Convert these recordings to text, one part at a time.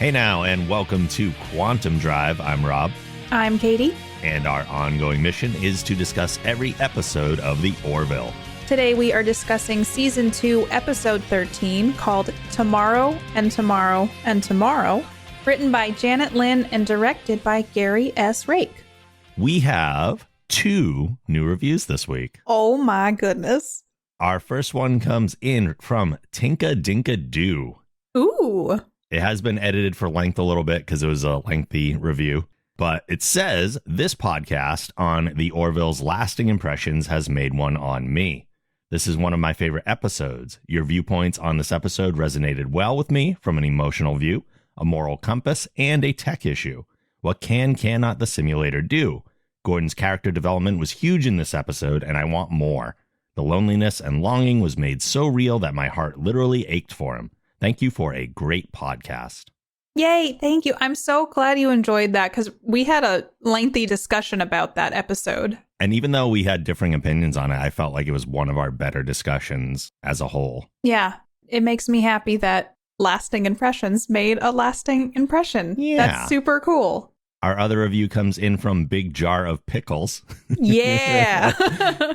Hey now, and welcome to Quantum Drive. I'm Rob. I'm Katie. And our ongoing mission is to discuss every episode of the Orville. Today we are discussing Season 2, Episode 13, called Tomorrow and Tomorrow and Tomorrow, written by Janet Lynn and directed by Gary S. Rake. We have 2 new reviews this week. Oh my goodness. Our first one comes in from Tinka Dinka Doo. Ooh. It has been edited for length a little bit because it was a lengthy review. But it says, this podcast on the Orville's lasting impressions has made one on me. This is one of my favorite episodes. Your viewpoints on this episode resonated well with me from an emotional view, a moral compass, and a tech issue. What cannot the simulator do? Gordon's character development was huge in this episode, and I want more. The loneliness and longing was made so real that my heart literally ached for him. Thank you for a great podcast. Yay, thank you. I'm so glad you enjoyed that because we had a lengthy discussion about that episode. And even though we had differing opinions on it, I felt like it was one of our better discussions as a whole. Yeah, it makes me happy that lasting impressions made a lasting impression. Yeah. That's super cool. Our other review comes in from Big Jar of Pickles. Yeah.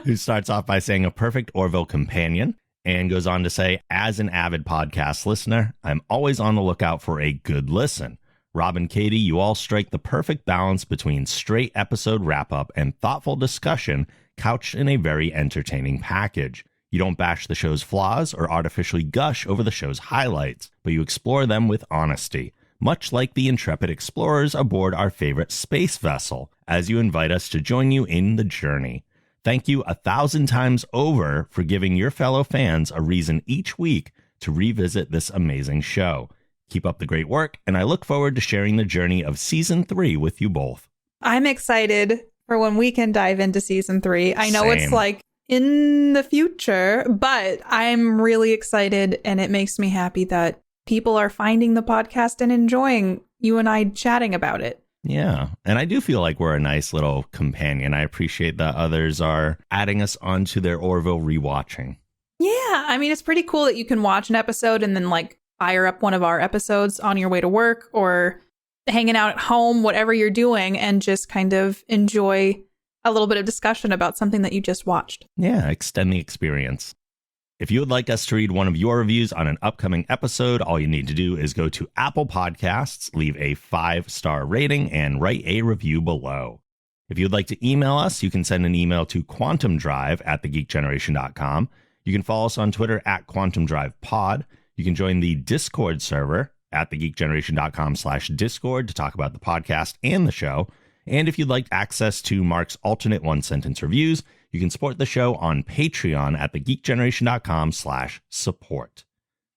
Who starts off by saying a perfect Orville companion. And goes on to say, as an avid podcast listener, I'm always on the lookout for a good listen. Rob and Katie, you all strike the perfect balance between straight episode wrap-up and thoughtful discussion couched in a very entertaining package. You don't bash the show's flaws or artificially gush over the show's highlights, but you explore them with honesty, much like the intrepid explorers aboard our favorite space vessel, as you invite us to join you in the journey. Thank you 1,000 times over for giving your fellow fans a reason each week to revisit this amazing show. Keep up the great work, and I look forward to sharing the journey of Season 3 with you both. I'm excited for when we can dive into Season 3. I know Same. It's like in the future, but I'm really excited, and it makes me happy that people are finding the podcast and enjoying you and I chatting about it. Yeah, and I do feel like we're a nice little companion. I appreciate that others are adding us onto their Orville rewatching. Yeah, I mean, it's pretty cool that you can watch an episode and then like fire up one of our episodes on your way to work or hanging out at home, whatever you're doing, and just kind of enjoy a little bit of discussion about something that you just watched. Yeah, extend the experience. If you would like us to read one of your reviews on an upcoming episode, all you need to do is go to Apple Podcasts, leave a 5-star rating, and write a review below. If you'd like to email us, you can send an email to quantumdrive@thegeekgeneration.com. You can follow us on Twitter @quantumdrivepod. You can join the Discord server at thegeekgeneration.com/Discord to talk about the podcast and the show. And if you'd like access to Mark's alternate one-sentence reviews, you can support the show on Patreon at thegeekgeneration.com/support.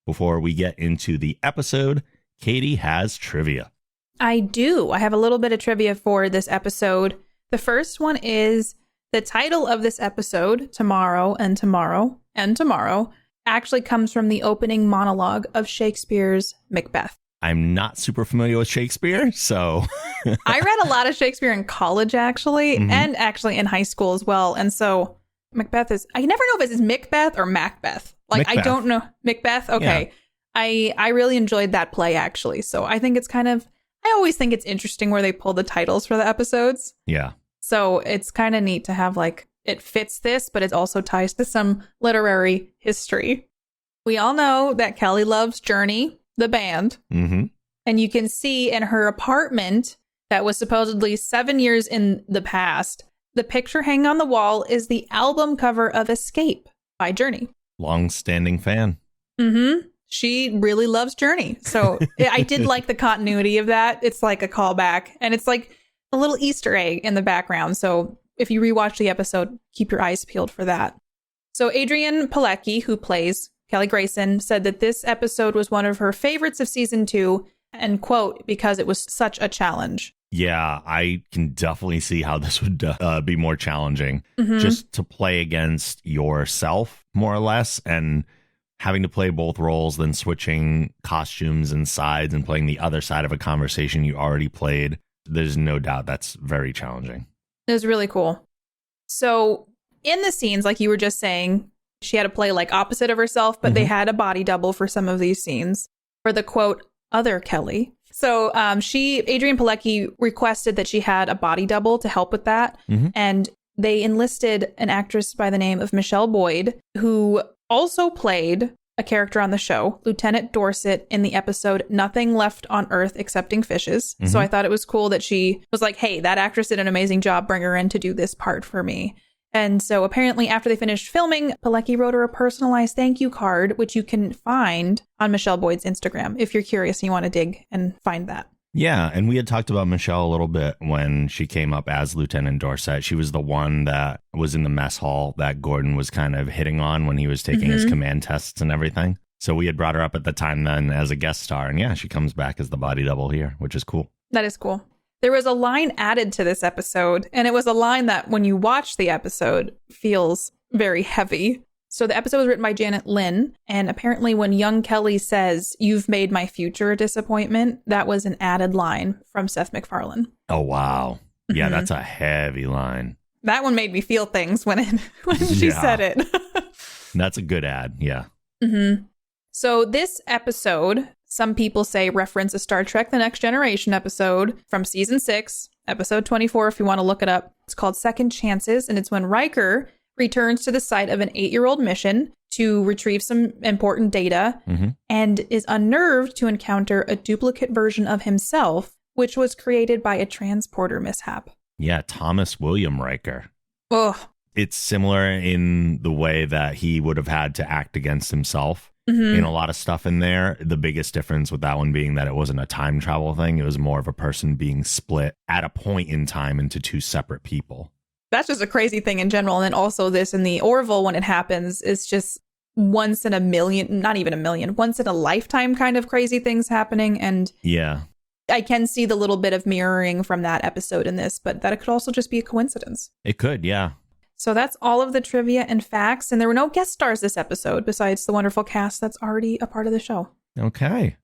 Before we get into the episode, Katie has trivia. I do. I have a little bit of trivia for this episode. The first one is the title of this episode, Tomorrow and Tomorrow and Tomorrow, actually comes from the opening monologue of Shakespeare's Macbeth. I'm not super familiar with Shakespeare, so... I read a lot of Shakespeare in college, actually, and actually in high school as well. And so Macbeth is... I never know if it's Macbeth or Macbeth. Like, Macbeth. I don't know. Macbeth? Okay. Yeah. I really enjoyed that play, actually. So I think it's kind of... I always think it's interesting where they pull the titles for the episodes. Yeah. So it's kind of neat to have, like, it fits this, but it also ties to some literary history. We all know that Kelly loves Journey, the band. Mm-hmm. And you can see in her apartment that was supposedly 7 years in the past, the picture hanging on the wall is the album cover of Escape by Journey. Long-standing fan. Mm-hmm. She really loves Journey. So I did like the continuity of that. It's like a callback. And it's like a little Easter egg in the background. So if you rewatch the episode, keep your eyes peeled for that. So Adrienne Palicki, who plays Kelly Grayson, said that this episode was one of her favorites of season 2, and quote, because it was such a challenge. Yeah, I can definitely see how this would be more challenging. Just to play against yourself, more or less, and having to play both roles, then switching costumes and sides and playing the other side of a conversation you already played. There's no doubt that's very challenging. It was really cool. So in the scenes, like you were just saying, she had to play like opposite of herself, but they had a body double for some of these scenes. For the quote, other Kelly, So Adrienne Pilecki requested that she had a body double to help with that. And they enlisted an actress by the name of Michelle Boyd, who also played a character on the show, Lieutenant Dorset, in the episode Nothing Left on Earth Excepting Fishes. So I thought it was cool that she was like, hey, that actress did an amazing job. Bring her in to do this part for me. And so apparently after they finished filming, Pilecki wrote her a personalized thank you card, which you can find on Michelle Boyd's Instagram if you're curious and you want to dig and find that. Yeah, and we had talked about Michelle a little bit when she came up as Lieutenant Dorset. She was the one that was in the mess hall that Gordon was kind of hitting on when he was taking his command tests and everything. So we had brought her up at the time then as a guest star. And yeah, she comes back as the body double here, which is cool. That is cool. There was a line added to this episode, and it was a line that when you watch the episode feels very heavy. So the episode was written by Janet Lynn, and apparently when young Kelly says, "You've made my future a disappointment," that was an added line from Seth MacFarlane. Oh, wow. Yeah, that's a heavy line. That one made me feel things when she said it. That's a good ad, yeah. So this episode, some people say reference a Star Trek The Next Generation episode from season 6, episode 24, if you want to look it up. It's called Second Chances, and it's when Riker returns to the site of an 8-year-old mission to retrieve some important data and is unnerved to encounter a duplicate version of himself, which was created by a transporter mishap. Yeah, Thomas William Riker. Ugh. It's similar in the way that he would have had to act against himself in a lot of stuff in there. The biggest difference with that one being that it wasn't a time travel thing. It was more of a person being split at a point in time into two separate people. That's just a crazy thing in general. And then also this in the Orville, when it happens, it's just once in a million, not even a million, once in a lifetime kind of crazy things happening. And yeah, I can see the little bit of mirroring from that episode in this, but that it could also just be a coincidence. It could, yeah. So that's all of the trivia and facts. And there were no guest stars this episode besides the wonderful cast that's already a part of the show. Okay.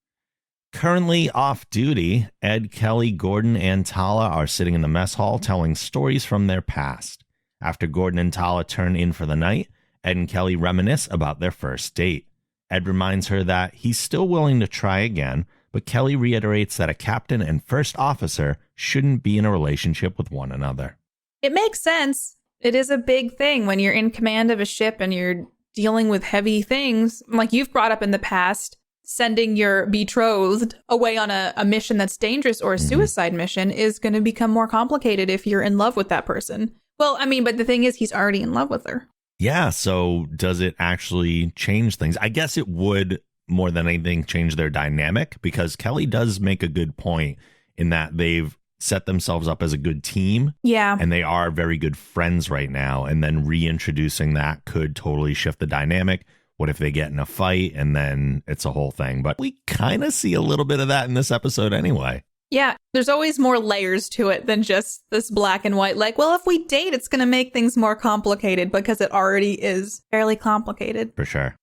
Currently off duty, Ed, Kelly, Gordon, and Tala are sitting in the mess hall telling stories from their past. After Gordon and Tala turn in for the night, Ed and Kelly reminisce about their first date. Ed reminds her that he's still willing to try again, but Kelly reiterates that a captain and first officer shouldn't be in a relationship with one another. It makes sense. It is a big thing when you're in command of a ship and you're dealing with heavy things. Like you've brought up in the past, sending your betrothed away on a mission that's dangerous or a suicide mission is going to become more complicated if you're in love with that person. Well, I mean, but the thing is, he's already in love with her. Yeah, so does it actually change things? I guess it would, more than anything, change their dynamic, because Kelly does make a good point in that they've set themselves up as a good team. Yeah. And they are very good friends right now. And then reintroducing that could totally shift the dynamic. What if they get in a fight and then it's a whole thing? But we kind of see a little bit of that in this episode anyway. Yeah, there's always more layers to it than just this black and white. Like, well, if we date, it's going to make things more complicated because it already is fairly complicated. For sure.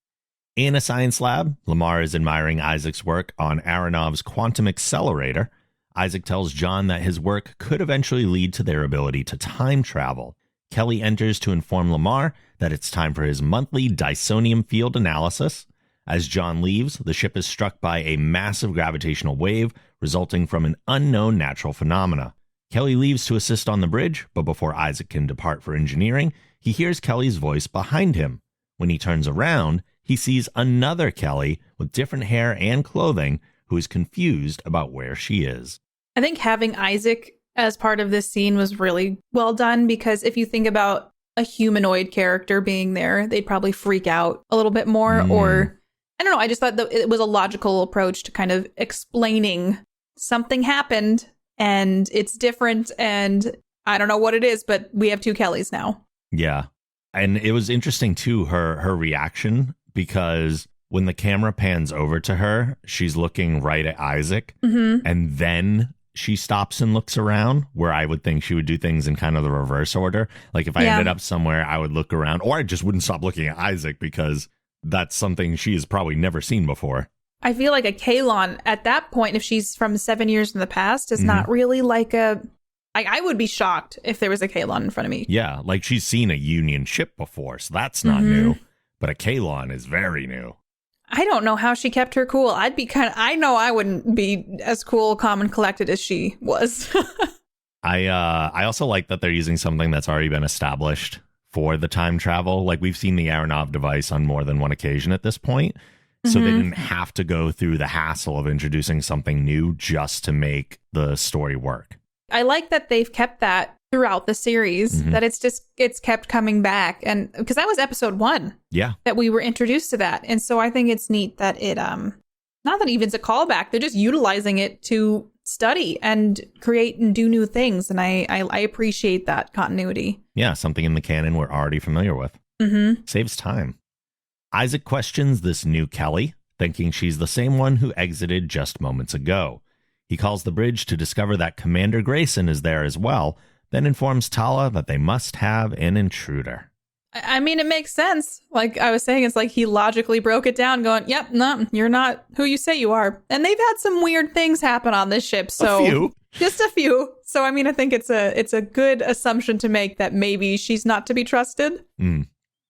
In a science lab, Lamar is admiring Isaac's work on Aronov's quantum accelerator. Isaac tells John that his work could eventually lead to their ability to time travel. Kelly enters to inform Lamar that it's time for his monthly Dysonium field analysis. As John leaves, the ship is struck by a massive gravitational wave resulting from an unknown natural phenomena. Kelly leaves to assist on the bridge, but before Isaac can depart for engineering, he hears Kelly's voice behind him. When he turns around, he sees another Kelly with different hair and clothing who is confused about where she is. I think having Isaac as part of this scene was really well done, because if you think about a humanoid character being there, they'd probably freak out a little bit more. Or, I don't know, I just thought that it was a logical approach to kind of explaining something happened and it's different and I don't know what it is, but we have two Kellys now. Yeah. And it was interesting, too, her reaction, because when the camera pans over to her, she's looking right at Isaac, and then she stops and looks around, where I would think she would do things in kind of the reverse order. Like if I ended up somewhere, I would look around, or I just wouldn't stop looking at Isaac, because that's something she has probably never seen before. I feel like a Kaylon at that point, if she's from 7 years in the past, is not really like a... I would be shocked if there was a Kaylon in front of me. Yeah, like she's seen a Union ship before, so that's not new. But a Kaylon is very new. I don't know how she kept her cool. I know I wouldn't be as cool, calm, and collected as she was. I also like that they're using something that's already been established for the time travel. Like, we've seen the Aronov device on more than one occasion at this point. So they didn't have to go through the hassle of introducing something new just to make the story work. I like that they've kept that throughout the series, that it's kept coming back. And because that was episode 1. Yeah. That we were introduced to that. And so I think it's neat that it, not that even it's a callback, they're just utilizing it to study and create and do new things. And I appreciate that continuity. Yeah, something in the canon we're already familiar with. Saves time. Isaac questions this new Kelly, thinking she's the same one who exited just moments ago. He calls the bridge to discover that Commander Grayson is there as well, then informs Tala that they must have an intruder. I mean, it makes sense. Like I was saying, it's like he logically broke it down going, yep, no, you're not who you say you are. And they've had some weird things happen on this ship. So a few. Just a few. So, I mean, I think it's a good assumption to make that maybe she's not to be trusted.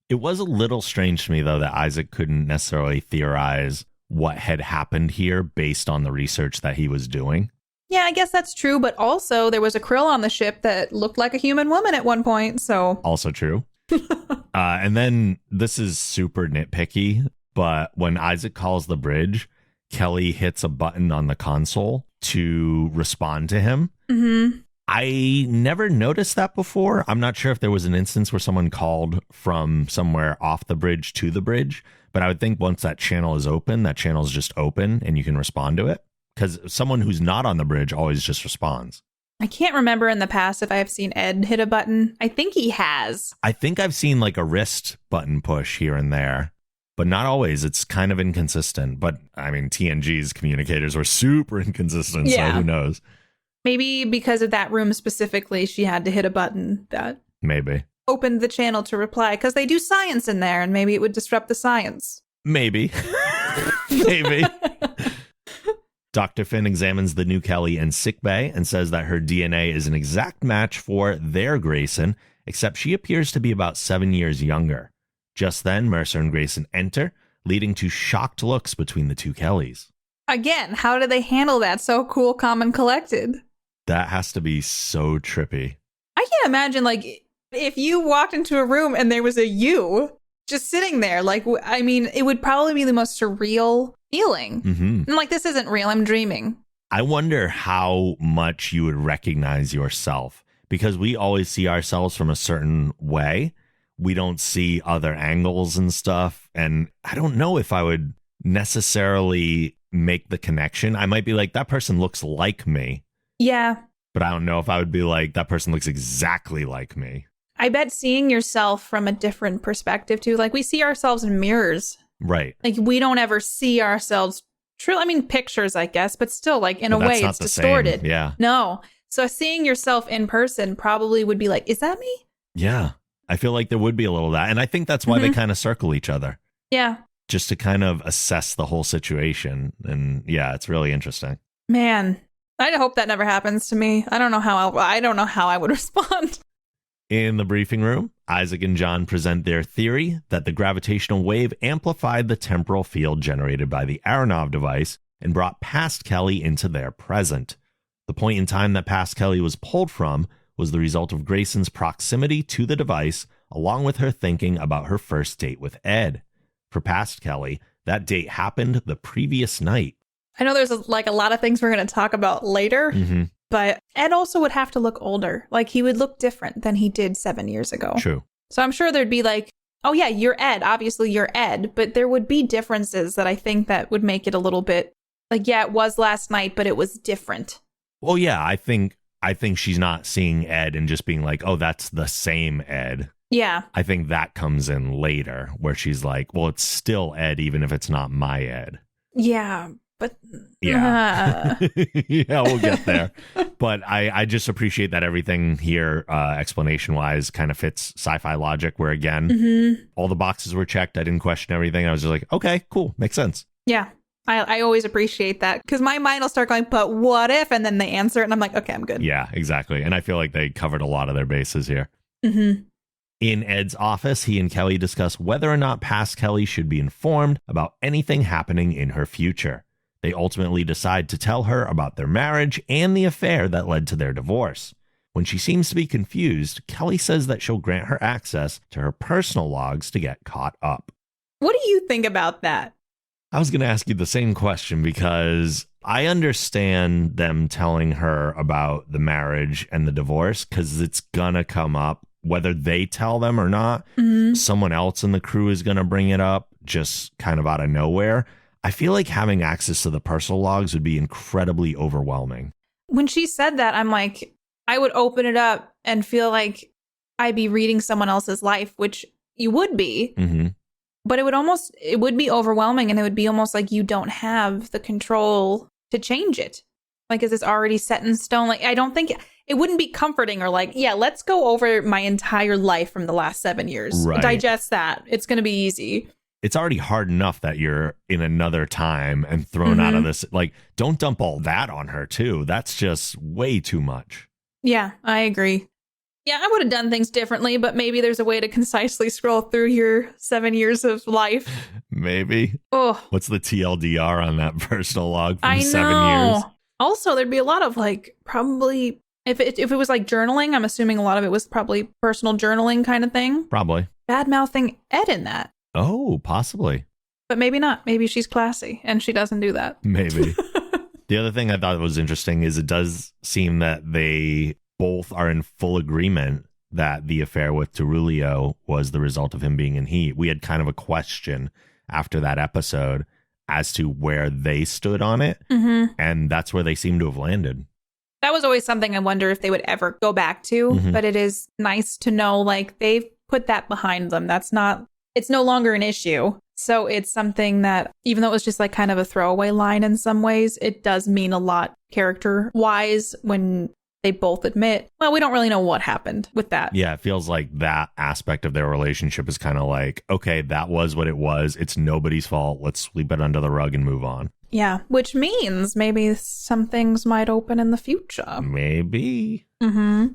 It was a little strange to me, though, that Isaac couldn't necessarily theorize what had happened here based on the research that he was doing. Yeah, I guess that's true. But also there was a krill on the ship that looked like a human woman at one point. So also true. And then this is super nitpicky, but when Isaac calls the bridge, Kelly hits a button on the console to respond to him. I never noticed that before. I'm not sure if there was an instance where someone called from somewhere off the bridge to the bridge, but I would think once that channel is open, that channel is just open and you can respond to it, because someone who's not on the bridge always just responds. I can't remember in the past if I have seen Ed hit a button. I think he has. I think I've seen like a wrist button push here and there, but not always. It's kind of inconsistent. But I mean, TNG's communicators were super inconsistent, so who knows? Maybe because of that room specifically, she had to hit a button that maybe opened the channel to reply, because they do science in there and maybe it would disrupt the science. Maybe. Maybe. Dr. Finn examines the new Kelly in sickbay and says that her DNA is an exact match for their Grayson, except she appears to be about 7 years younger. Just then, Mercer and Grayson enter, leading to shocked looks between the two Kellys. Again, how do they handle that so cool, calm, and collected? That has to be so trippy. I can't imagine, like, if you walked into a room and there was a you just sitting there, like, I mean, it would probably be the most surreal feeling. And like, this isn't real, I'm dreaming. I wonder how much you would recognize yourself, because we always see ourselves from a certain way. We don't see other angles and stuff. And I don't know if I would necessarily make the connection. I might be like, that person looks like me. Yeah. But I don't know if I would be like, that person looks exactly like me. I bet seeing yourself from a different perspective too, like we see ourselves in mirrors. Right. Like we don't ever see ourselves true. I mean, pictures, I guess, but still, like in a way it's distorted. Same. Yeah. No. So seeing yourself in person probably would be like, is that me? Yeah. I feel like there would be a little of that. And I think that's why they kind of circle each other. Yeah. Just to kind of assess the whole situation. And yeah, it's really interesting. Man, I hope that never happens to me. I don't know how I would respond. In the briefing room, Isaac and John present their theory that the gravitational wave amplified the temporal field generated by the Aronov device and brought past Kelly into their present. The point in time that past Kelly was pulled from was the result of Grayson's proximity to the device, along with her thinking about her first date with Ed. For past Kelly, that date happened the previous night. I know there's a lot of things we're going to talk about later, but Ed also would have to look older. Like he would look different than he did 7 years ago. True. So I'm sure there'd be like, oh yeah, you're Ed. Obviously you're Ed. But there would be differences that I think that would make it a little bit like, yeah, it was last night, but it was different. Well, yeah, I think she's not seeing Ed and just being like, oh, that's the same Ed. Yeah. I think that comes in later where she's like, well, it's still Ed, even if it's not my Ed. Yeah. But yeah, yeah, we'll get there. But I just appreciate that everything here, explanation wise, kind of fits sci-fi logic. Where again, all the boxes were checked. I didn't question everything. I was just like, okay, cool, makes sense. Yeah, I always appreciate that because my mind will start going, but what if? And then they answer it, and I'm like, okay, I'm good. Yeah, exactly. And I feel like they covered a lot of their bases here. In Ed's office, he and Kelly discuss whether or not past Kelly should be informed about anything happening in her future. They ultimately decide to tell her about their marriage and the affair that led to their divorce. When she seems to be confused, Kelly says that she'll grant her access to her personal logs to get caught up. What do you think about that? I was going to ask you the same question because I understand them telling her about the marriage and the divorce because it's going to come up whether they tell them or not. Mm-hmm. Someone else in the crew is going to bring it up just kind of out of nowhere. I feel like having access to the personal logs would be incredibly overwhelming. When she said that, I'm like, I would open it up and feel like I'd be reading someone else's life, which you would be. Mm-hmm. But it would be overwhelming, and it would be almost like you don't have the control to change it. Like, is this already set in stone? Like, I don't think it wouldn't be comforting or like, yeah, let's go over my entire life from the last 7 years. Right. Digest that. It's going to be easy. It's already hard enough that you're in another time and thrown out of this. Like, don't dump all that on her, too. That's just way too much. Yeah, I agree. Yeah, I would have done things differently, but maybe there's a way to concisely scroll through your 7 years of life. Maybe. Oh, what's the TLDR on that personal log from I 7 know. years? Also, there'd be a lot of like probably if it was like journaling, I'm assuming a lot of it was probably personal journaling kind of thing. Probably. Bad mouthing Ed in that. Oh, possibly. But maybe not. Maybe she's classy and she doesn't do that. Maybe. The other thing I thought was interesting is it does seem that they both are in full agreement that the affair with Terulio was the result of him being in heat. We had kind of a question after that episode as to where they stood on it. Mm-hmm. And that's where they seem to have landed. That was always something I wonder if they would ever go back to. Mm-hmm. But it is nice to know, like, they've put that behind them. It's no longer an issue. So it's something that, even though it was just like kind of a throwaway line in some ways, it does mean a lot character-wise when they both admit, well, we don't really know what happened with that. Yeah, it feels like that aspect of their relationship is kind of like, okay, that was what it was. It's nobody's fault. Let's sweep it under the rug and move on. Yeah, which means maybe some things might open in the future. Maybe. Mm-hmm.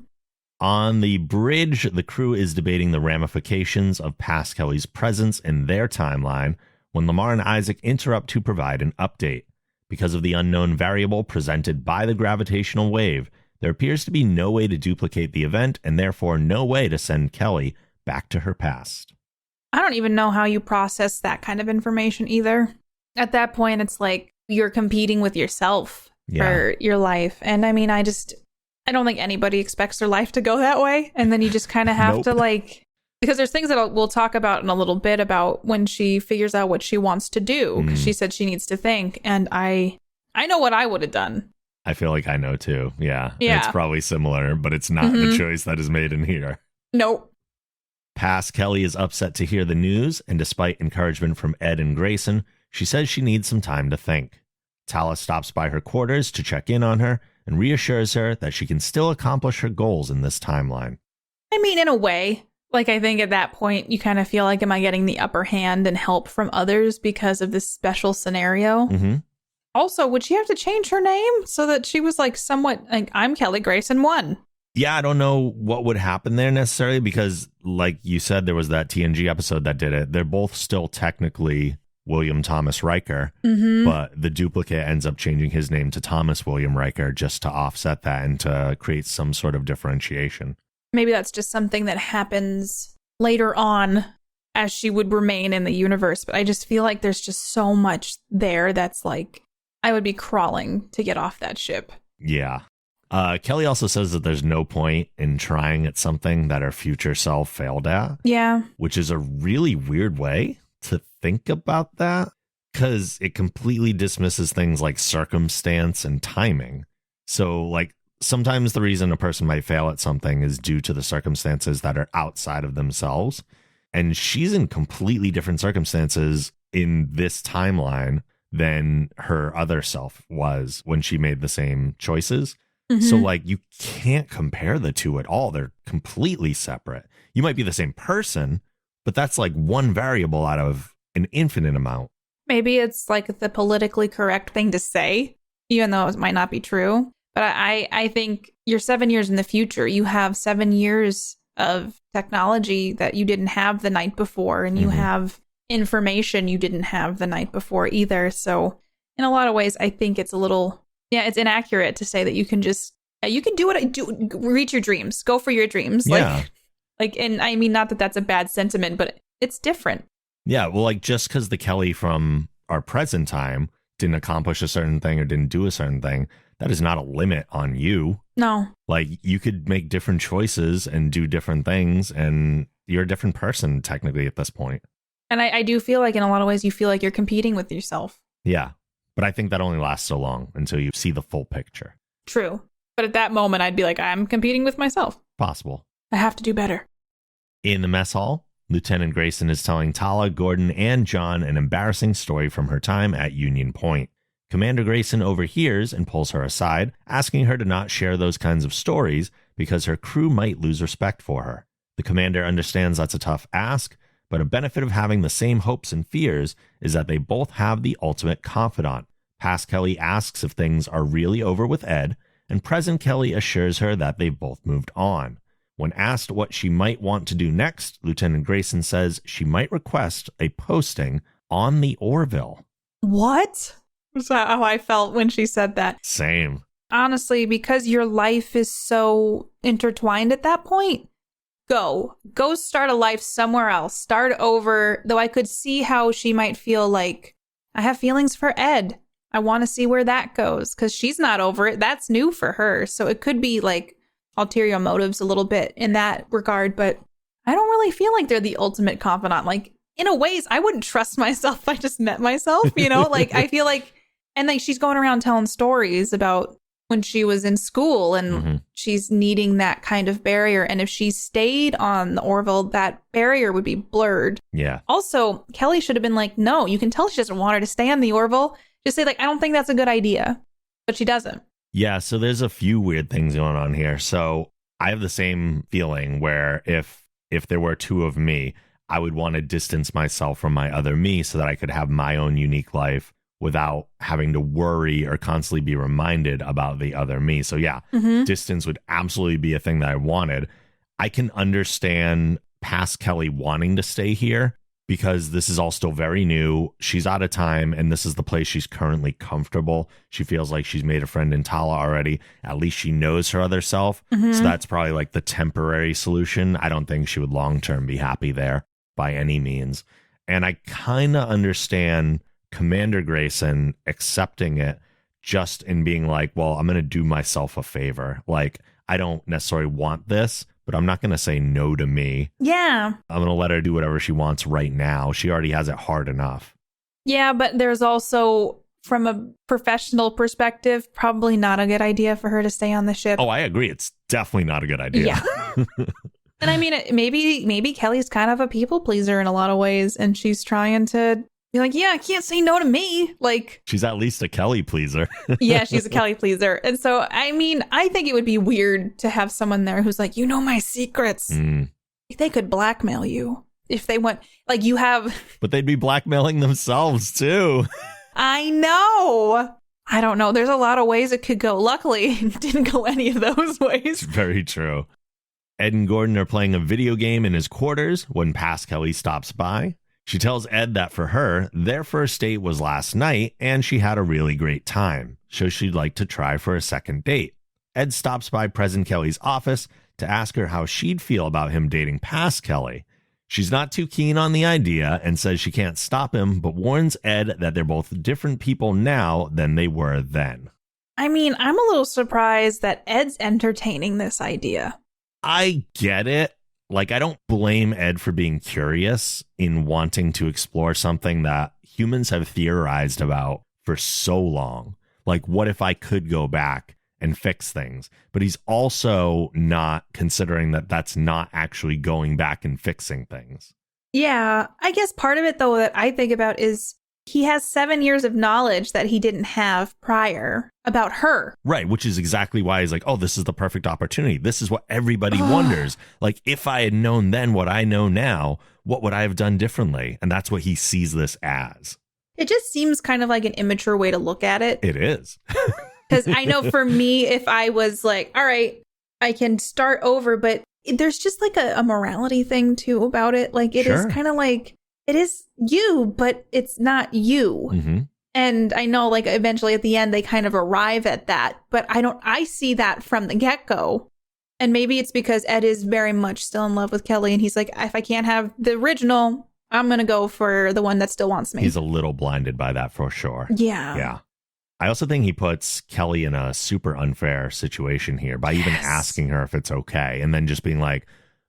On the bridge, the crew is debating the ramifications of past Kelly's presence in their timeline when Lamar and Isaac interrupt to provide an update. Because of the unknown variable presented by the gravitational wave, there appears to be no way to duplicate the event and therefore no way to send Kelly back to her past. I don't even know how you process that kind of information either. At that point, it's like you're competing with yourself for your life. And I mean, I don't think anybody expects their life to go that way. And then you just kind of have to like, because there's things that we'll talk about in a little bit about when she figures out what she wants to do. Because she said she needs to think. And I know what I would have done. I feel like I know too. Yeah. It's probably similar, but it's not the choice that is made in here. Nope. Past Kelly is upset to hear the news, and despite encouragement from Ed and Grayson, she says she needs some time to think. Tala stops by her quarters to check in on her and reassures her that she can still accomplish her goals in this timeline. I mean, in a way, like I think at that point, you kind of feel like, am I getting the upper hand and help from others because of this special scenario? Mm-hmm. Also, would she have to change her name so that she was like somewhat like, I'm Kelly Grayson 1? Yeah, I don't know what would happen there necessarily because, like you said, there was that TNG episode that did it. They're both still technically William Thomas Riker, but the duplicate ends up changing his name to Thomas William Riker just to offset that and to create some sort of differentiation. Maybe that's just something that happens later on as she would remain in the universe. But I just feel like there's just so much there that's like, I would be crawling to get off that ship. Yeah. Kelly also says that there's no point in trying at something that her future self failed at. Yeah. Which is a really weird way to think about that because it completely dismisses things like circumstance and timing. So like sometimes the reason a person might fail at something is due to the circumstances that are outside of themselves. And she's in completely different circumstances in this timeline than her other self was when she made the same choices. So like you can't compare the two at all. They're completely separate. You might be the same person, but that's like one variable out of an infinite amount. Maybe it's like the politically correct thing to say, even though it might not be true. But I think you're 7 years in the future. You have 7 years of technology that you didn't have the night before, and you have information you didn't have the night before either. So in a lot of ways, I think it's a little, it's inaccurate to say that you can just, you can do what I do, reach your dreams, go for your dreams. Yeah. And I mean, not that that's a bad sentiment, but it's different. Yeah. Well, like just because the Kelly from our present time didn't accomplish a certain thing or didn't do a certain thing, that is not a limit on you. No. Like you could make different choices and do different things, and you're a different person technically at this point. And I do feel like in a lot of ways you feel like you're competing with yourself. Yeah. But I think that only lasts so long until you see the full picture. True. But at that moment, I'd be like, I'm competing with myself. Possible. I have to do better. In the mess hall, Lieutenant Grayson is telling Tala, Gordon, and John an embarrassing story from her time at Union Point. Commander Grayson overhears and pulls her aside, asking her to not share those kinds of stories because her crew might lose respect for her. The commander understands that's a tough ask, but a benefit of having the same hopes and fears is that they both have the ultimate confidant. Past Kelly asks if things are really over with Ed, and present Kelly assures her that they've both moved on. When asked what she might want to do next, Lieutenant Grayson says she might request a posting on the Orville. What? That's how I felt when she said that. Same. Honestly, because your life is so intertwined at that point, go start a life somewhere else. Start over. Though I could see how she might feel like, I have feelings for Ed. I want to see where that goes because she's not over it. That's new for her. So it could be like ulterior motives a little bit in that regard. But I don't really feel like they're the ultimate confidant. Like in a ways, I wouldn't trust myself if I just met myself, you know, like I feel like, and like she's going around telling stories about when she was in school and she's needing that kind of barrier. And if she stayed on the Orville, that barrier would be blurred. Yeah. Also, Kelly should have been like, no, you can tell she doesn't want her to stay on the Orville. Just say like, I don't think that's a good idea. But she doesn't. Yeah. So there's a few weird things going on here. So I have the same feeling where if there were two of me, I would want to distance myself from my other me so that I could have my own unique life without having to worry or constantly be reminded about the other me. So yeah, distance would absolutely be a thing that I wanted. I can understand past Kelly wanting to stay here because this is all still very new. She's out of time and this is the place she's currently comfortable. She feels like she's made a friend in Tala already. At least she knows her other self. So that's probably like the temporary solution. I don't think she would long-term be happy there by any means. And I kind of understand Commander Grayson accepting it just in being like, well, I'm going to do myself a favor. Like, I don't necessarily want this, but I'm not going to say no to me. Yeah. I'm going to let her do whatever she wants right now. She already has it hard enough. Yeah, but there's also, from a professional perspective, probably not a good idea for her to stay on the ship. Oh, I agree. It's definitely not a good idea. Yeah. And I mean, maybe Kelly's kind of a people pleaser in a lot of ways, and she's trying to be like, yeah, I can't say no to me. Like, she's at least a Kelly pleaser. Yeah, she's a Kelly pleaser. And so, I mean, I think it would be weird to have someone there who's like, you know my secrets. They could blackmail you if they want, like you have. But they'd be blackmailing themselves too. I know. I don't know. There's a lot of ways it could go. Luckily, it didn't go any of those ways. It's very true. Ed and Gordon are playing a video game in his quarters when past Kelly stops by. She tells Ed that for her, their first date was last night and she had a really great time, so she'd like to try for a second date. Ed stops by present Kelly's office to ask her how she'd feel about him dating past Kelly. She's not too keen on the idea and says she can't stop him, but warns Ed that they're both different people now than they were then. I mean, I'm a little surprised that Ed's entertaining this idea. I get it. Like, I don't blame Ed for being curious in wanting to explore something that humans have theorized about for so long. Like, what if I could go back and fix things? But he's also not considering that that's not actually going back and fixing things. Yeah, I guess part of it, though, that I think about is he has 7 years of knowledge that he didn't have prior about her. Right, which is exactly why he's like, oh, this is the perfect opportunity. This is what everybody wonders. Like, if I had known then what I know now, what would I have done differently? And that's what he sees this as. It just seems kind of like an immature way to look at it. It is. Because I know for me, if I was like, all right, I can start over, but there's just like a morality thing too about it. Like it is kind of like, it is you, but it's not you. Mm-hmm. And I know like eventually at the end, they kind of arrive at that, but I see that from the get-go. And maybe it's because Ed is very much still in love with Kelly. And he's like, if I can't have the original, I'm going to go for the one that still wants me. He's a little blinded by that for sure. Yeah. Yeah. I also think he puts Kelly in a super unfair situation here by even asking her if it's okay. And then just being like,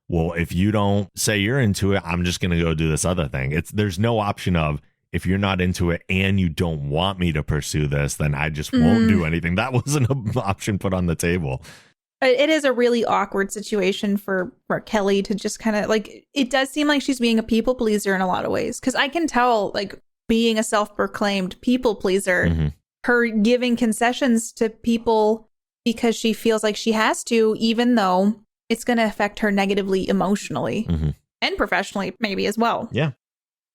well, if you don't say you're into it, I'm just going to go do this other thing. There's no option of, if you're not into it and you don't want me to pursue this, then I just won't do anything. That wasn't an option put on the table. It is a really awkward situation for Kelly to just kind of like, it does seem like she's being a people pleaser in a lot of ways. Because I can tell, like, being a self-proclaimed people pleaser, her giving concessions to people because she feels like she has to, even though it's going to affect her negatively emotionally and professionally maybe as well. Yeah.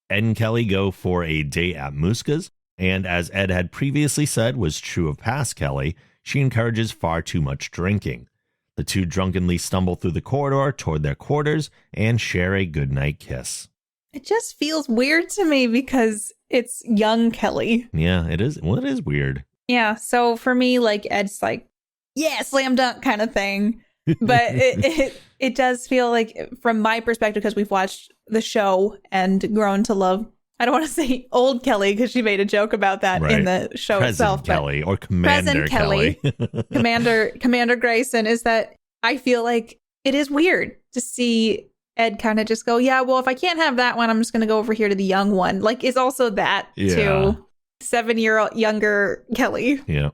Ed and Kelly go for a date at Muska's, and as Ed had previously said was true of past Kelly, she encourages far too much drinking. The two drunkenly stumble through the corridor toward their quarters and share a goodnight kiss. It just feels weird to me because it's young Kelly. Yeah, it is. Well, it is weird. Yeah, so for me, like, Ed's like, yeah, slam dunk kind of thing. But it does feel like, from my perspective, because we've watched the show and grown to love, I don't want to say old Kelly because she made a joke about that in the show itself. Kelly or Commander Kelly. Commander Grayson, is that I feel like it is weird to see Ed kind of just go, yeah, well, if I can't have that one, I'm just going to go over here to the young one. Like, it's also that to 7-year-old younger Kelly. Yeah.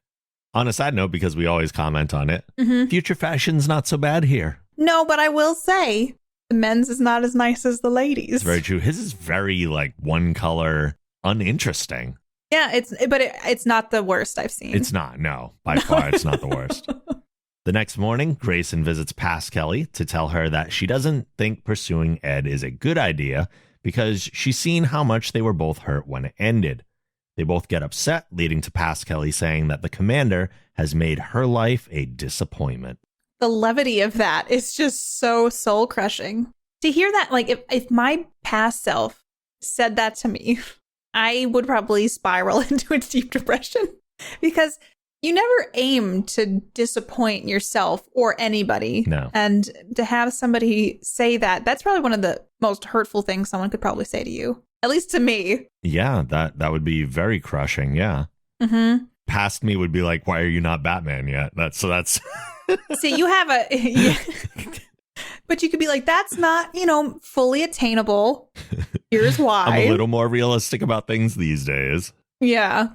On a side note, because we always comment on it, future fashion's not so bad here. No, but I will say the men's is not as nice as the ladies. It's very true. His is very like one color, uninteresting. Yeah, it's not the worst I've seen. It's not. No, by far, it's not the worst. The next morning, Grayson visits past Kelly to tell her that she doesn't think pursuing Ed is a good idea because she's seen how much they were both hurt when it ended. They both get upset, leading to past Kelly saying that the commander has made her life a disappointment. The levity of that is just so soul crushing. To hear that, like, if my past self said that to me, I would probably spiral into a deep depression because you never aim to disappoint yourself or anybody. No. And to have somebody say that, that's probably one of the most hurtful things someone could probably say to you. At least to me. Yeah, that would be very crushing. Yeah. Past me would be like, why are you not Batman yet? That's See, you have but you could be like, that's not, fully attainable. Here's why. I'm a little more realistic about things these days. Yeah.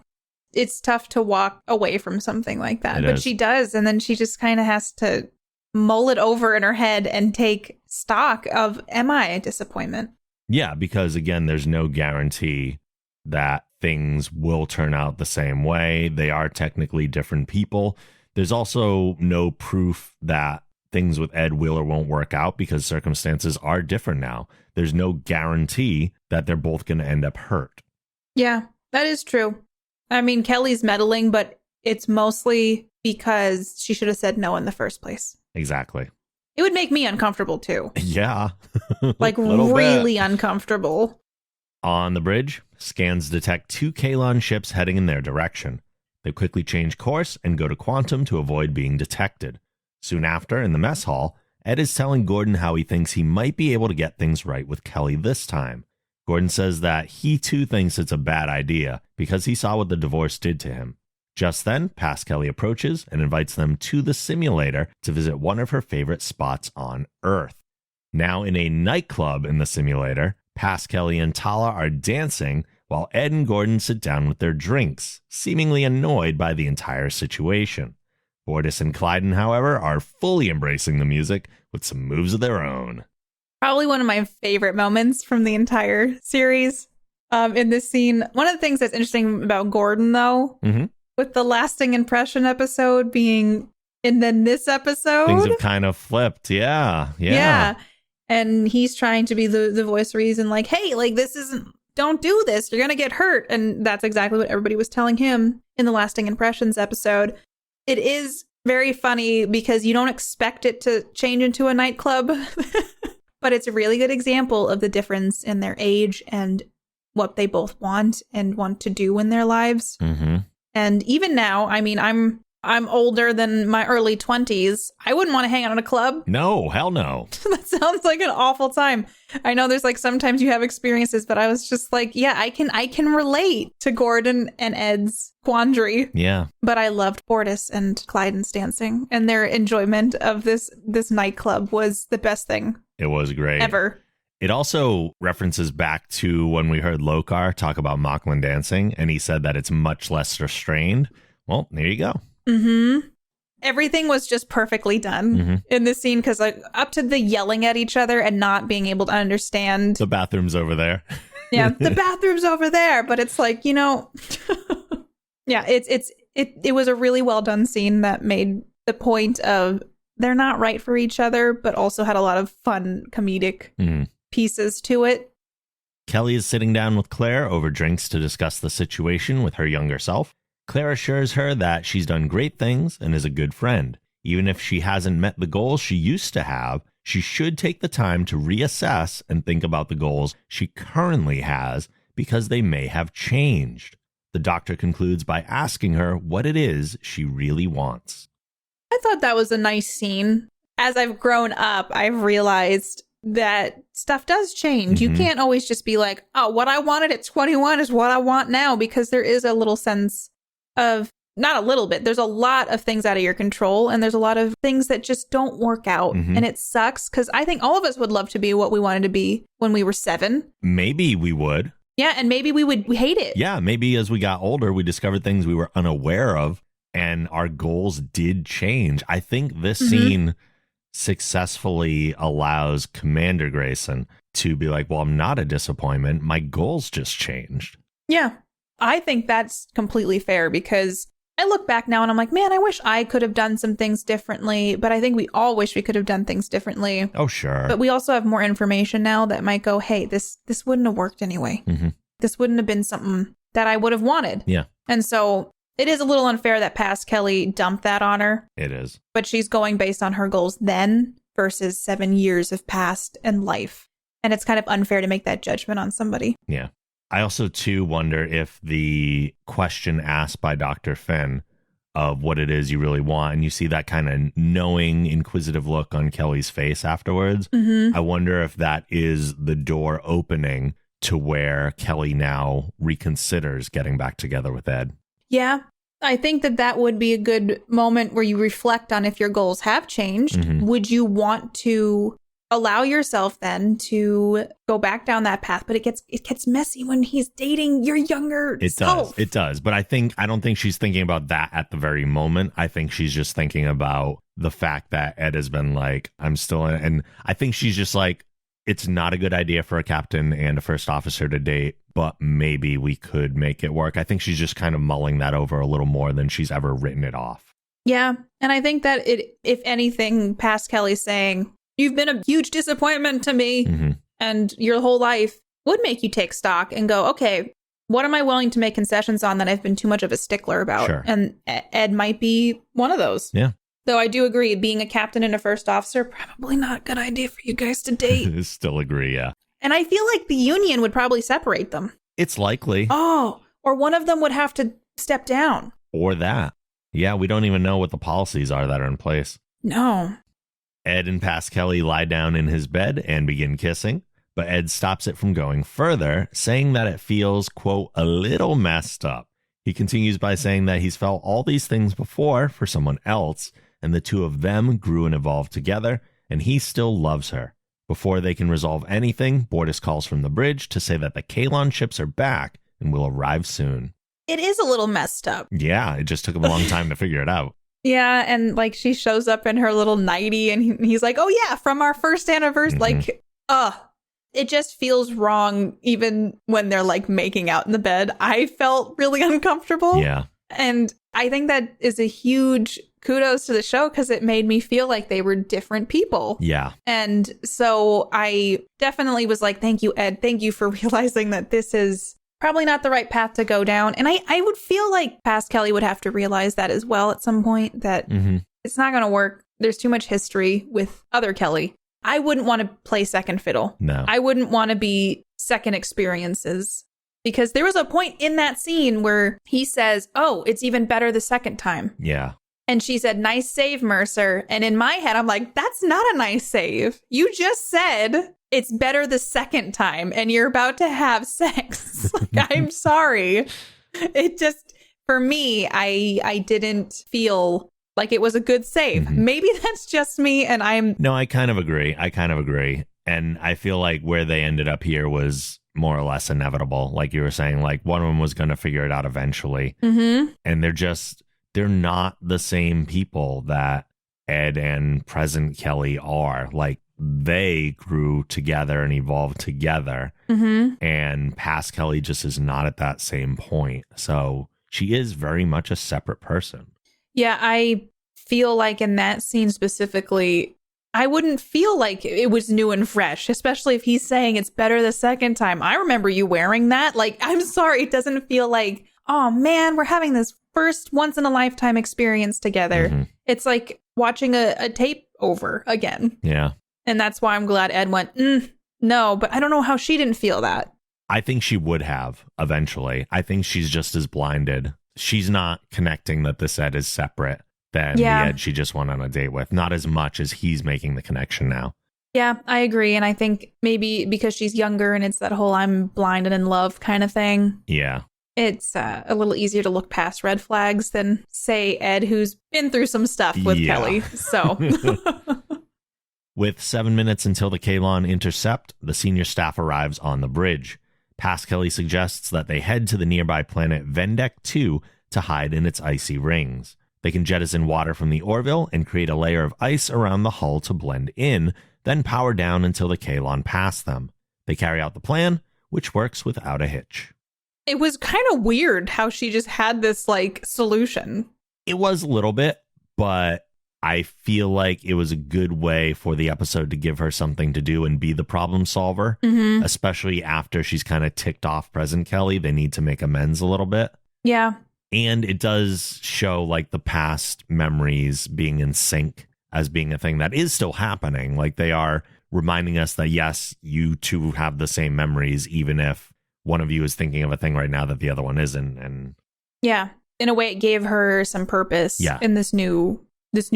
It's tough to walk away from something like that. But she does. And then she just kind of has to mull it over in her head and take stock of, am I a disappointment? Yeah, because again, there's no guarantee that things will turn out the same way. They are technically different people. There's also no proof that things with Ed will or won't work out because circumstances are different now. There's no guarantee that they're both going to end up hurt. Yeah, that is true. I mean, Kelly's meddling, but it's mostly because she should have said no in the first place. Exactly. It would make me uncomfortable, too. Yeah. Like, really uncomfortable. On the bridge, scans detect 2 Kalon ships heading in their direction. They quickly change course and go to Quantum to avoid being detected. Soon after, in the mess hall, Ed is telling Gordon how he thinks he might be able to get things right with Kelly this time. Gordon says that he, too, thinks it's a bad idea because he saw what the divorce did to him. Just then, past Kelly approaches and invites them to the simulator to visit one of her favorite spots on Earth. Now in a nightclub in the simulator, past Kelly and Tala are dancing while Ed and Gordon sit down with their drinks, seemingly annoyed by the entire situation. Bortus and Clyden, however, are fully embracing the music with some moves of their own. Probably one of my favorite moments from the entire series in this scene. One of the things that's interesting about Gordon, though, with the lasting impression episode being in then this episode. Things have kind of flipped. Yeah. And he's trying to be the voice of reason, like, hey, like, this isn't, don't do this. You're going to get hurt. And that's exactly what everybody was telling him in the lasting impressions episode. It is very funny because you don't expect it to change into a nightclub. But it's a really good example of the difference in their age and what they both want and want to do in their lives. Mm-hmm. And even now, I mean, I'm older than my early 20s. I wouldn't want to hang out in a club. No, hell no. That sounds like an awful time. I know there's like sometimes you have experiences, but I was just like, yeah, I can relate to Gordon and Ed's quandary. Yeah. But I loved Bortus and Clyden's dancing, and their enjoyment of this nightclub was the best thing. It was great. Ever. It also references back to when we heard Lokar talk about Mocklin dancing, and he said that it's much less restrained. Well, there you go. Mm-hmm. Everything was just perfectly done in this scene, because like up to the yelling at each other and not being able to understand. The bathroom's over there. Yeah, the bathroom's over there, but it's like, yeah, it was a really well done scene that made the point of they're not right for each other, but also had a lot of fun comedic pieces to it. Kelly is sitting down with Claire over drinks to discuss the situation with her younger self. Claire assures her that she's done great things and is a good friend. Even if she hasn't met the goals she used to have, she should take the time to reassess and think about the goals she currently has because they may have changed. The doctor concludes by asking her what it is she really wants. I thought that was a nice scene. As I've grown up, I've realized that stuff does change. You can't always just be like, oh, what I wanted at 21 is what I want now, because there is a little sense of, not a little bit, there's a lot of things out of your control, and there's a lot of things that just don't work out. And it sucks, because I think all of us would love to be what we wanted to be when we were 7. Maybe we would. Yeah, and maybe we hate it. Yeah, maybe as we got older, we discovered things we were unaware of, and our goals did change. I think this scene successfully allows Commander Grayson to be like, well, I'm not a disappointment. My goals just changed. Yeah, I think that's completely fair, because I look back now and I'm like, man, I wish I could have done some things differently. But I think we all wish we could have done things differently. Oh, sure. But we also have more information now that might go, hey, this wouldn't have worked anyway. This wouldn't have been something that I would have wanted. Yeah. And so it is a little unfair that past Kelly dumped that on her. It is. But she's going based on her goals then versus 7 years of past and life. And it's kind of unfair to make that judgment on somebody. Yeah. I also, too, wonder if the question asked by Dr. Finn of what it is you really want, and you see that kind of knowing, inquisitive look on Kelly's face afterwards, I wonder if that is the door opening to where Kelly now reconsiders getting back together with Ed. Yeah, I think that would be a good moment where you reflect on if your goals have changed. Would you want to allow yourself then to go back down that path? But it gets messy when he's dating your younger self. It does. But I don't think she's thinking about that at the very moment. I think she's just thinking about the fact that Ed has been like, I'm still in. And I think she's just like, it's not a good idea for a captain and a first officer to date, but maybe we could make it work. I think she's just kind of mulling that over a little more than she's ever written it off. Yeah. And I think that if anything, past Kelly saying, you've been a huge disappointment to me and your whole life, would make you take stock and go, okay, what am I willing to make concessions on that I've been too much of a stickler about? Sure. And Ed might be one of those. Yeah. Though I do agree, being a captain and a first officer, probably not a good idea for you guys to date. Still agree, yeah. And I feel like the union would probably separate them. It's likely. Oh, or one of them would have to step down. Or that. Yeah, we don't even know what the policies are that are in place. No. Ed and Past Kelly lie down in his bed and begin kissing, but Ed stops it from going further, saying that it feels, quote, a little messed up. He continues by saying that he's felt all these things before for someone else, and the two of them grew and evolved together, and he still loves her. Before they can resolve anything, Bortus calls from the bridge to say that the Kalon ships are back and will arrive soon. It is a little messed up. Yeah, it just took him a long time to figure it out. Yeah, and like she shows up in her little nightie and he's like, oh yeah, from our first anniversary. Like, it just feels wrong even when they're like making out in the bed. I felt really uncomfortable. Yeah. And I think that is a huge kudos to the show because it made me feel like they were different people. Yeah. And so I definitely was like, thank you, Ed. Thank you for realizing that this is probably not the right path to go down. And I would feel like past Kelly would have to realize that as well at some point, that it's not going to work. There's too much history with other Kelly. I wouldn't want to play second fiddle. No. I wouldn't want to be second experiences. Because there was a point in that scene where he says, oh, it's even better the second time. Yeah. And she said, nice save, Mercer. And in my head, I'm like, that's not a nice save. You just said it's better the second time and you're about to have sex. Like, I'm sorry. It just, for me, I didn't feel like it was a good save. Mm-hmm. Maybe that's just me and I'm... No, I kind of agree. And I feel like where they ended up here was more or less inevitable. Like you were saying, like one of them was going to figure it out eventually. Mm-hmm. And they're not the same people that Ed and present Kelly are. Like they grew together and evolved together. Mm-hmm. And past Kelly just is not at that same point. So she is very much a separate person. Yeah, I feel like in that scene specifically, I wouldn't feel like it was new and fresh, especially if he's saying it's better the second time. I remember you wearing that. Like, I'm sorry, it doesn't feel like, oh man, we're having this first once in a lifetime experience together. Mm-hmm. It's like watching a tape over again. Yeah. And that's why I'm glad Ed went, no, but I don't know how she didn't feel that. I think she would have eventually. I think she's just as blinded. She's not connecting that this Ed is separate than the Ed she just went on a date with. Not as much as he's making the connection now. Yeah, I agree. And I think maybe because she's younger and it's that whole I'm blind and in love kind of thing. Yeah. It's a little easier to look past red flags than, say, Ed, who's been through some stuff with Kelly. So, with 7 minutes until the Kalon intercept, the senior staff arrives on the bridge. Past Kelly suggests that they head to the nearby planet Vendek 2 to hide in its icy rings. They can jettison water from the Orville and create a layer of ice around the hull to blend in, then power down until the Kalon pass them. They carry out the plan, which works without a hitch. it was kind of weird how she just had this like solution. It was a little bit, but I feel like it was a good way for the episode to give her something to do and be the problem solver, especially after she's kind of ticked off present Kelly. They need to make amends a little bit. Yeah. And it does show like the past memories being in sync as being a thing that is still happening. Like they are reminding us that, yes, you two have the same memories, even if one of you is thinking of a thing right now that the other one isn't. And yeah, in a way, it gave her some purpose in this new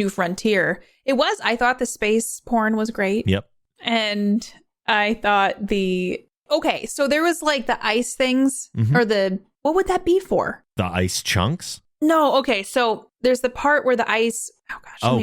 frontier. I thought the space porn was great. Yep. And I thought so there was like the ice things or what would that be for? The ice chunks? No. Okay. So there's the part where the ice,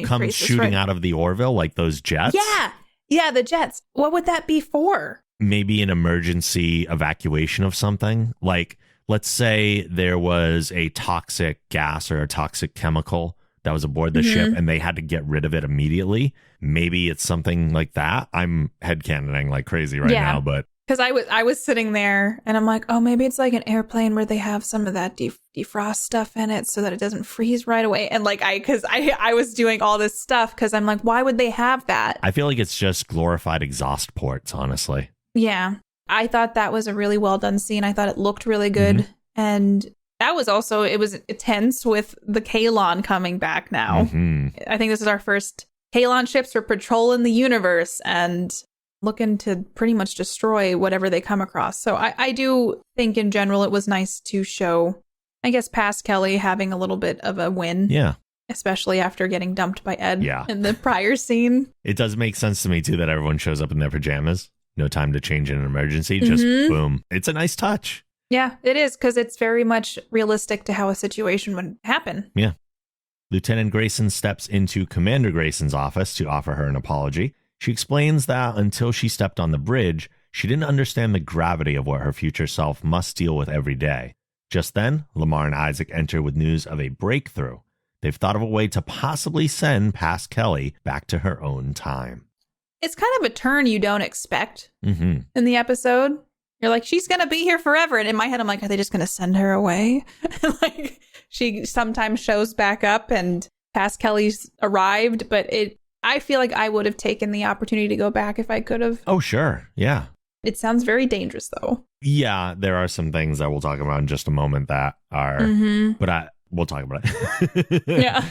comes shooting out of the Orville, like those jets? Yeah. Yeah. The jets. What would that be for? Maybe an emergency evacuation of something. Like, let's say there was a toxic gas or a toxic chemical that was aboard the ship and they had to get rid of it immediately. Maybe it's something like that. I'm headcanoning like crazy right now, but because I was sitting there and I'm like, oh, maybe it's like an airplane where they have some of that defrost stuff in it so that it doesn't freeze right away. And like I was doing all this stuff because I'm like, why would they have that? I feel like it's just glorified exhaust ports, honestly. Yeah, I thought that was a really well done scene. I thought it looked really good. And that was also, it was tense with the Kalon coming back now. I think this is our first Kalon ships for patrolling the universe and looking to pretty much destroy whatever they come across. So I do think in general it was nice to show, I guess, past Kelly having a little bit of a win. Yeah. Especially after getting dumped by Ed in the prior scene. It does make sense to me, too, that everyone shows up in their pajamas. No time to change in an emergency. Just boom. It's a nice touch. Yeah, it is, because it's very much realistic to how a situation would happen. Yeah. Lieutenant Grayson steps into Commander Grayson's office to offer her an apology. She explains that until she stepped on the bridge, she didn't understand the gravity of what her future self must deal with every day. Just then, Lamar and Isaac enter with news of a breakthrough. They've thought of a way to possibly send past Kelly back to her own time. It's kind of a turn you don't expect in the episode. You're like, she's going to be here forever. And in my head, I'm like, are they just going to send her away? Like, she sometimes shows back up and past Kelly's arrived. But I feel like I would have taken the opportunity to go back if I could have. Oh, sure. Yeah. It sounds very dangerous, though. Yeah, there are some things that we'll talk about in just a moment that are, but we'll talk about it. Yeah.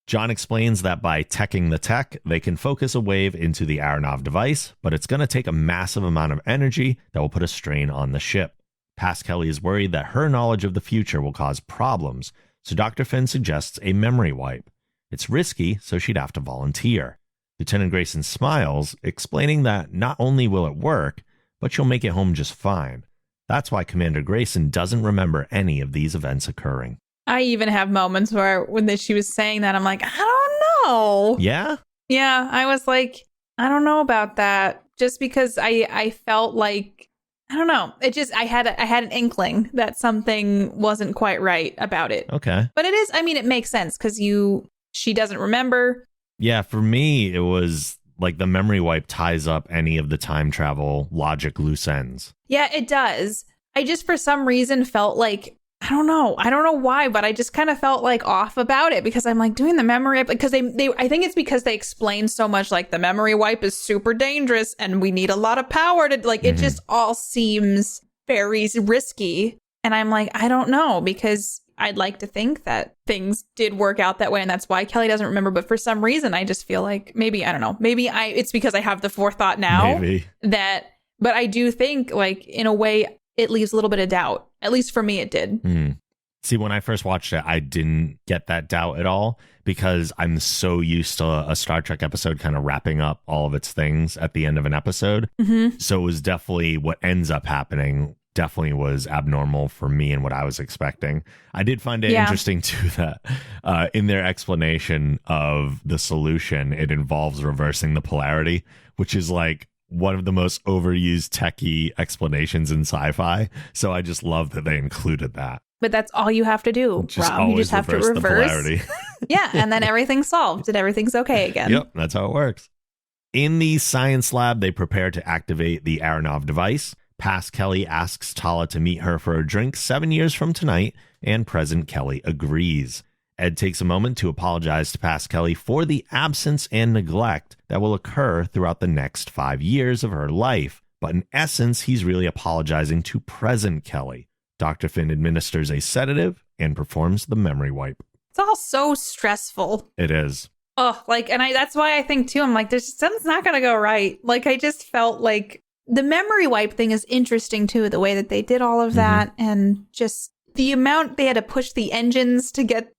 John explains that by teching the tech, they can focus a wave into the Aronov device, but it's going to take a massive amount of energy that will put a strain on the ship. Kelly is worried that her knowledge of the future will cause problems, so Dr. Finn suggests a memory wipe. It's risky, so she'd have to volunteer. Lieutenant Grayson smiles, explaining that not only will it work, but she'll make it home just fine. That's why Commander Grayson doesn't remember any of these events occurring. I even have moments where when she was saying that, I'm like, I don't know. Yeah? Yeah, I was like, I don't know about that. Just because I felt like, I don't know. It just, I had an inkling that something wasn't quite right about it. Okay. But it makes sense because she doesn't remember. Yeah, for me, it was like the memory wipe ties up any of the time travel logic loose ends. Yeah, it does. I just, for some reason, felt like, I don't know why, but I just kind of felt like off about it because I'm like doing the memory wipe because I think it's because they explain so much like the memory wipe is super dangerous and we need a lot of power to like, it just all seems very risky. And I'm like, I don't know, because I'd like to think that things did work out that way. And that's why Kelly doesn't remember. But for some reason, I just feel like maybe, I don't know, it's because I have the forethought now but I do think like in a way, it leaves a little bit of doubt. At least for me, it did. See, when I first watched it, I didn't get that doubt at all because I'm so used to a Star Trek episode kind of wrapping up all of its things at the end of an episode. So it was definitely what ends up happening definitely was abnormal for me and what I was expecting. I did find it interesting, too, that in their explanation of the solution, it involves reversing the polarity, which is like one of the most overused techie explanations in sci-fi. So I just love that they included that. But that's all you have to do, Rob. You just have to reverse the polarity. Yeah, and then everything's solved and everything's okay again. Yep, that's how it works. In the science lab, they prepare to activate the Aronov device. Kelly asks Tala to meet her for a drink 7 years from tonight, and present Kelly agrees. Ed takes a moment to apologize to Kelly for the absence and neglect that will occur throughout the next 5 years of her life. But in essence, he's really apologizing to present Kelly. Dr. Finn administers a sedative and performs the memory wipe. It's all so stressful. It is. Oh, like, and that's why I think too, I'm like, something's not going to go right. Like, I just felt like the memory wipe thing is interesting too, the way that they did all of that and just the amount they had to push the engines to get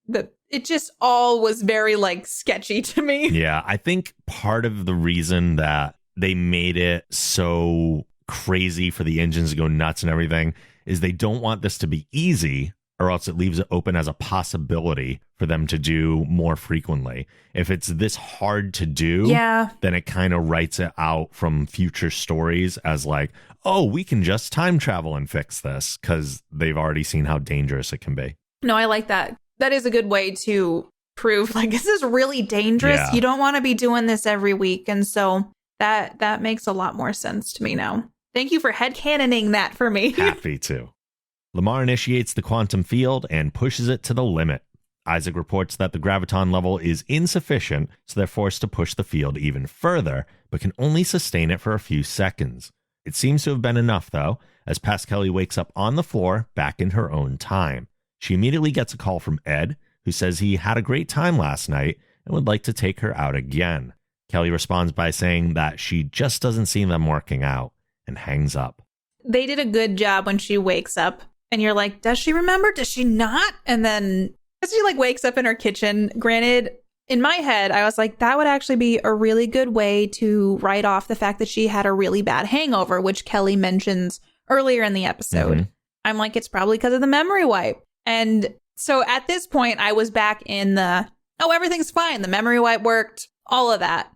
it just all was very like sketchy to me. Yeah, I think part of the reason that they made it so crazy for the engines to go nuts and everything is they don't want this to be easy, or else it leaves it open as a possibility for them to do more frequently. If it's this hard to do, then it kind of writes it out from future stories as like, oh, we can just time travel and fix this, because they've already seen how dangerous it can be. No, I like that. That is a good way to prove like this is really dangerous. Yeah. You don't want to be doing this every week. And so that makes a lot more sense to me now. Thank you for headcanoning that for me. Happy to. Lamar initiates the quantum field and pushes it to the limit. Isaac reports that the graviton level is insufficient, so they're forced to push the field even further, but can only sustain it for a few seconds. It seems to have been enough, though, as Kelly wakes up on the floor back in her own time. She immediately gets a call from Ed, who says he had a great time last night and would like to take her out again. Kelly responds by saying that she just doesn't see them working out, and hangs up. They did a good job when she wakes up, and you're like, does she remember? Does she not? And then as she like wakes up in her kitchen, granted, in my head, I was like, that would actually be a really good way to write off the fact that she had a really bad hangover, which Kelly mentions earlier in the episode. I'm like, it's probably because of the memory wipe. And so at this point, I was back in everything's fine. The memory wipe worked, all of that.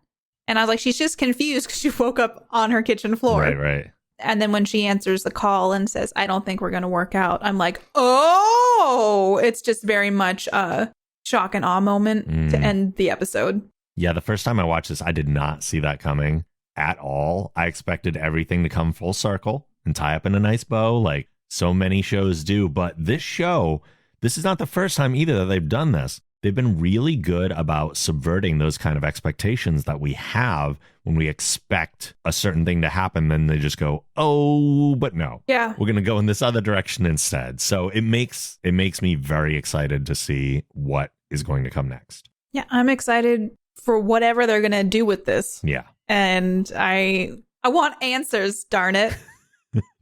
And I was like, she's just confused because she woke up on her kitchen floor. Right. And then when she answers the call and says, I don't think we're going to work out, I'm like, oh, it's just very much a shock and awe moment to end the episode. Yeah, the first time I watched this, I did not see that coming at all. I expected everything to come full circle and tie up in a nice bow like so many shows do. But this is not the first time either that they've done this. They've been really good about subverting those kind of expectations that we have when we expect a certain thing to happen. Then they just go, oh, but no. Yeah. We're going to go in this other direction instead. So it makes me very excited to see what is going to come next. Yeah, I'm excited for whatever they're going to do with this. Yeah. And I want answers, darn it.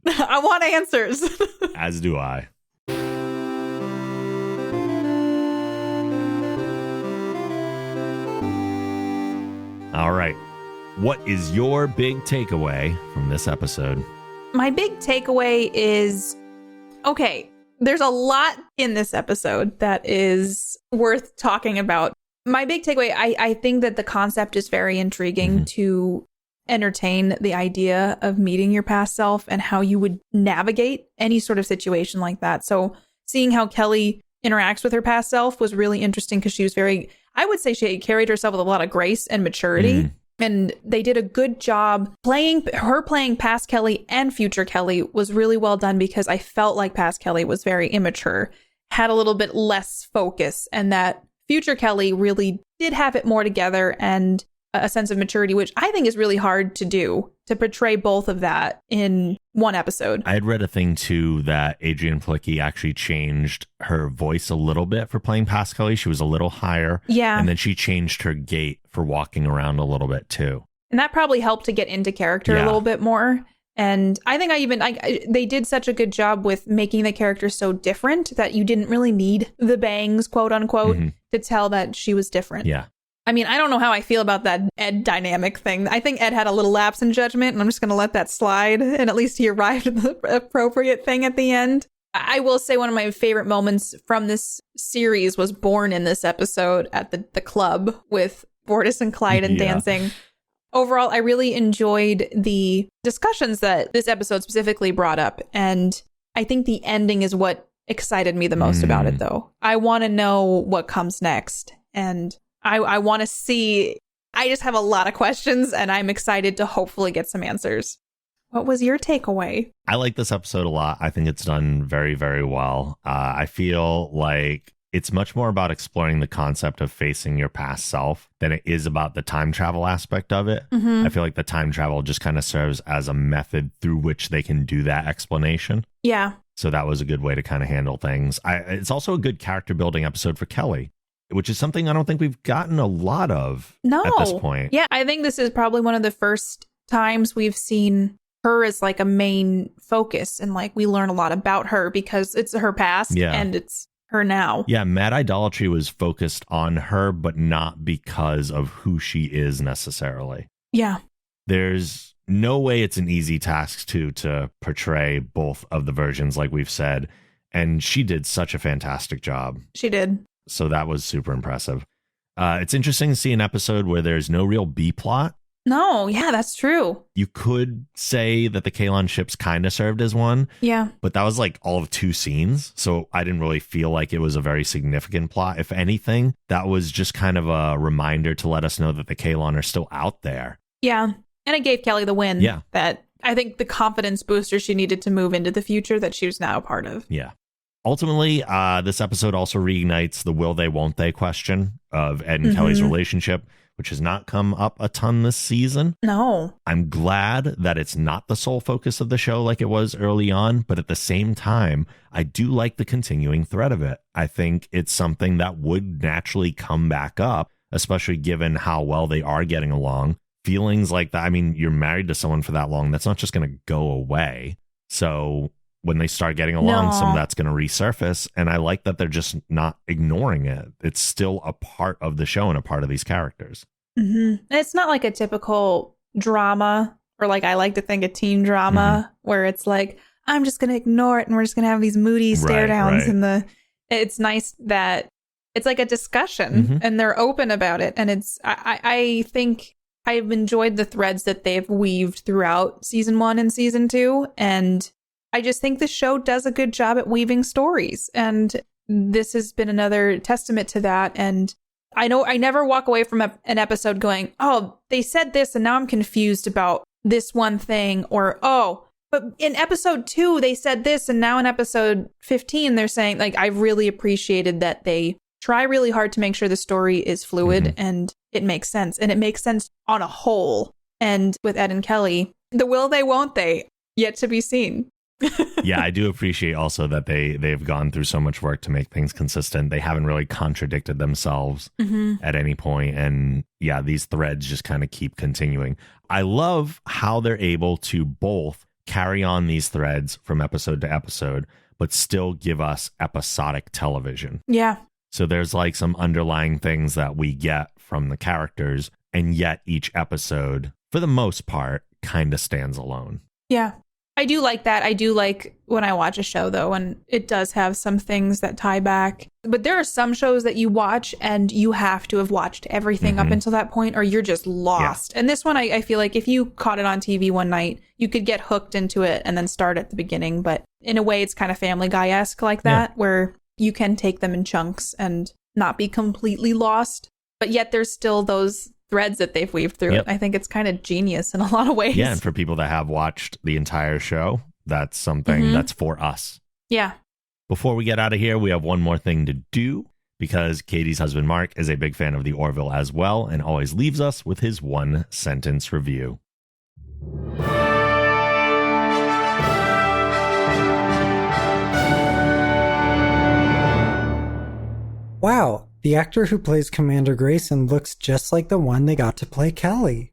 I want answers. As do I. All right. What is your big takeaway from this episode? My big takeaway is, okay, there's a lot in this episode that is worth talking about. My big takeaway, I think that the concept is very intriguing to entertain the idea of meeting your past self and how you would navigate any sort of situation like that. So seeing how Kelly interacts with her past self was really interesting because she was I would say she carried herself with a lot of grace and maturity. And they did a good job playing past Kelly and future Kelly was really well done because I felt like past Kelly was very immature, had a little bit less focus, and that future Kelly really did have it more together and a sense of maturity, which I think is really hard to do, to portray both of that in one episode. I had read a thing too that Adrienne Palicki actually changed her voice a little bit for playing past Kelly. She was a little higher. Yeah. And then she changed her gait for walking around a little bit too. And that probably helped to get into character a little bit more. And I think they did such a good job with making the character so different that you didn't really need the bangs, quote unquote, to tell that she was different. Yeah. I mean, I don't know how I feel about that Ed dynamic thing. I think Ed had a little lapse in judgment, and I'm just going to let that slide. And at least he arrived at the appropriate thing at the end. I will say one of my favorite moments from this series was born in this episode at the club with Bortus and Clyde and dancing. Overall, I really enjoyed the discussions that this episode specifically brought up. And I think the ending is what excited me the most about it, though. I want to know what comes next. And I want to see. I just have a lot of questions, and I'm excited to hopefully get some answers. What was your takeaway? I like this episode a lot. I think it's done very, very well. I feel like it's much more about exploring the concept of facing your past self than it is about the time travel aspect of it. I feel like the time travel just kind of serves as a method through which they can do that explanation. Yeah. So that was a good way to kind of handle things. It's also a good character building episode for Kelly, which is something I don't think we've gotten a lot of at this point. Yeah, I think this is probably one of the first times we've seen her as like a main focus, and like we learn a lot about her because it's her past and it's her now. Yeah, Mad Idolatry was focused on her, but not because of who she is necessarily. Yeah. There's no way it's an easy task to portray both of the versions, like we've said. And she did such a fantastic job. She did. So that was super impressive. It's interesting to see an episode where there's no real B plot. No, yeah, that's true. You could say that the Kalon ships kind of served as one. Yeah. But that was like all of 2 scenes. So I didn't really feel like it was a very significant plot. If anything, that was just kind of a reminder to let us know that the Kalon are still out there. Yeah. And it gave Kelly the win. Yeah. That I think the confidence booster she needed to move into the future that she was now a part of. Yeah. Ultimately, this episode also reignites the will they, won't they question of Ed and Kelly's relationship, which has not come up a ton this season. No. I'm glad that it's not the sole focus of the show like it was early on, but at the same time, I do like the continuing thread of it. I think it's something that would naturally come back up, especially given how well they are getting along. Feelings like that, I mean, you're married to someone for that long, that's not just going to go away. So when they start getting along, some of that's going to resurface. And I like that they're just not ignoring it. It's still a part of the show and a part of these characters. And it's not like a typical drama, or like I like to think a teen drama where it's like, I'm just going to ignore it and we're just going to have these moody stare downs. And it's nice that it's like a discussion and they're open about it. And it's, I think I've enjoyed the threads that they've weaved throughout season 1 and season 2. And I just think the show does a good job at weaving stories. And this has been another testament to that. And I know I never walk away from an episode going, oh, they said this and now I'm confused about this one thing. Or, oh, but in episode 2, they said this. And now in episode 15, they're saying, like, I really appreciated that they try really hard to make sure the story is fluid and it makes sense. And it makes sense on a whole. And with Ed and Kelly, the will they, won't they, yet to be seen. Yeah, I do appreciate also that they've gone through so much work to make things consistent. They haven't really contradicted themselves at any point. And yeah, these threads just kind of keep continuing. I love how they're able to both carry on these threads from episode to episode, but still give us episodic television. Yeah. So there's like some underlying things that we get from the characters, and yet each episode, for the most part, kind of stands alone. Yeah. I do like that. I do like when I watch a show, though, and it does have some things that tie back. But there are some shows that you watch and you have to have watched everything up until that point, or you're just lost. Yeah. And this one, I feel like if you caught it on TV one night, you could get hooked into it and then start at the beginning. But in a way, it's kind of Family Guy-esque like that, where you can take them in chunks and not be completely lost. But yet there's still those threads that they've weaved through it. I think it's kind of genius in a lot of ways. Yeah, and for people that have watched the entire show, that's something that's for us. Yeah. Before we get out of here, we have one more thing to do, because Katie's husband Mark is a big fan of the Orville as well and always leaves us with his 1-sentence review. Wow, the actor who plays Commander Grayson looks just like the one they got to play Kelly.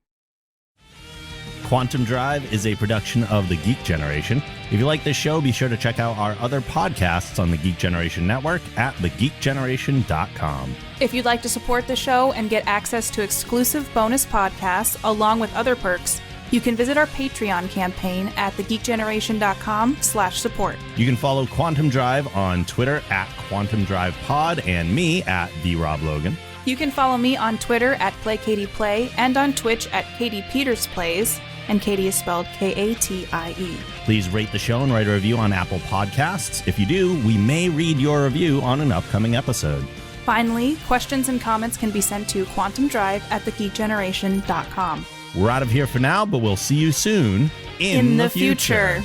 Quantum Drive is a production of The Geek Generation. If you like this show, be sure to check out our other podcasts on the Geek Generation Network at thegeekgeneration.com. If you'd like to support the show and get access to exclusive bonus podcasts along with other perks, you can visit our Patreon campaign at thegeekgeneration.com/support. You can follow Quantum Drive on Twitter at Quantum Drive Pod and me at TheRobLogan. You can follow me on Twitter at PlayKatiePlay and on Twitch at Katie Peters Plays, and Katie is spelled Katie. Please rate the show and write a review on Apple Podcasts. If you do, we may read your review on an upcoming episode. Finally, questions and comments can be sent to quantumdrive@thegeekgeneration.com. We're out of here for now, but we'll see you soon in the future.